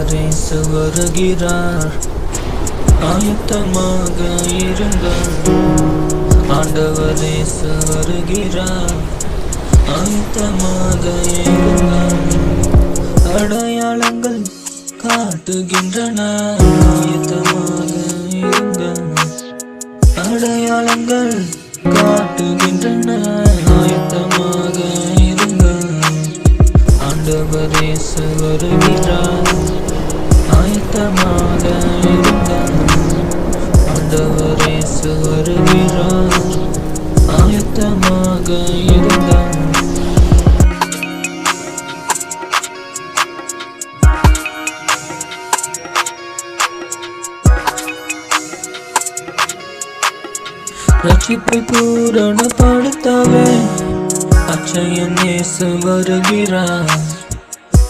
ஆண்டவரே வருகிறார், ஆயத்தமாக இருங்கள். ஆண்டவரே வருகிறார், ஆயத்தமாக இருங்கள். அடையாளங்கள் காட்டுகின்றன, ஆயத்தமாக இருங்கள். அடையாளங்கள் காட்டுகின்றன, ஆயத்தமாக இருங்கள். ஆண்டவரே வருகிறார், ஆயத்தமாக இருங்கள். ஆண்டவரே வருகிறார், ஆயத்தமாக இருங்கள். ரட்சிப்பை பூரணப்படுத்தவே அச்சயன் இயேசு வருகிறார்.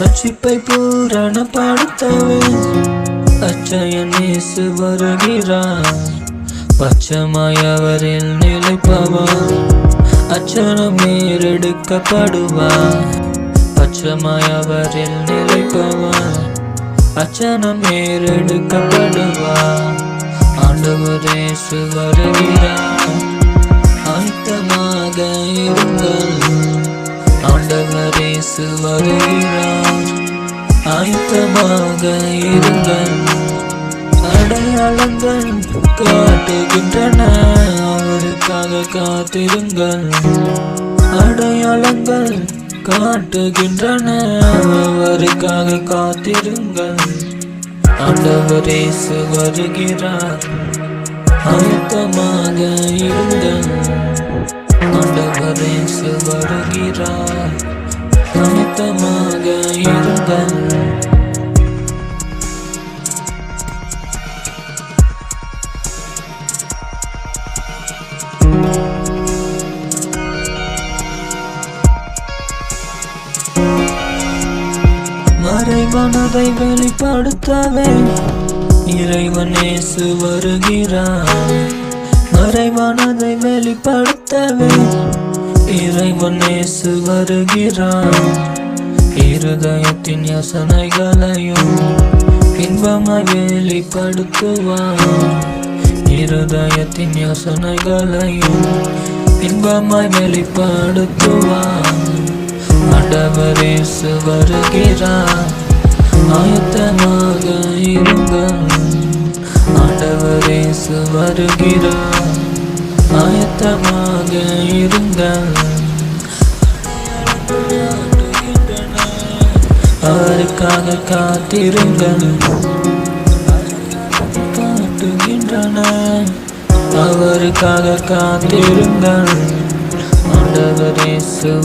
ரட்சிப்பை பூரணப்படுத்தவே அச்சயன் இயேசு வருகிறார். பச்சமாய் அவரில் நிலைப்பவர் அச்சனம் ஏறெடுக்கப்படுவார். பச்சமாய் அவரில் நிலைப்பவர் அச்சனம் ஏறெடுக்கப்படுவார். ஆண்டவரே வருகிறார், ஆயத்தமாக இருங்கள். ஆண்டவரே வருகிறார், ஆயத்தமாக இருங்கள். அடையாளங்கள் காட்டுகின்றன, அவருக்காக காத்திருங்கள். அடையாளங்கள் காட்டுகின்றன, அவருக்காக காத்திருங்கள். ஆண்டவரே வருகிறார், ஆயத்தமாக இருங்கள். ஆண்டவரே வருகிறார், ஆயத்தமாக இருங்கள். மறைவானதை வெளிப்படுத்தவே இறைவன் இயேசு வருகிறார். மறைவானதை வெளிப்படுத்தவே இறைவன் இயேசு வருகிறார். இருதயத்தின் யோசனைகளையும் இன்பமாய் வெளிப்படுத்துவார். இருதயத்தின் யோசனைகளையும் இன்பமாய் வெளிப்படுத்துவார். ஆண்டவரே வருகிறார், ஆயத்தமாக இருங்கள். ஆண்டவரே வருகிறார், ஆயத்தமாக இருங்கள். அவருக்காக காத்திருங்கள். காட்டுகின்றன, அவருக்காக காத்திருங்கள். ஆண்டவரே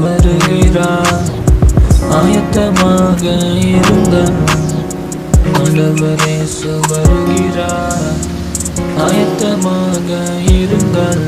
வருகிறார், ஆயத்தமாக இருங்கள். ஆண்டவரே வருகிறார், ஆயத்தமாக இருங்கள்.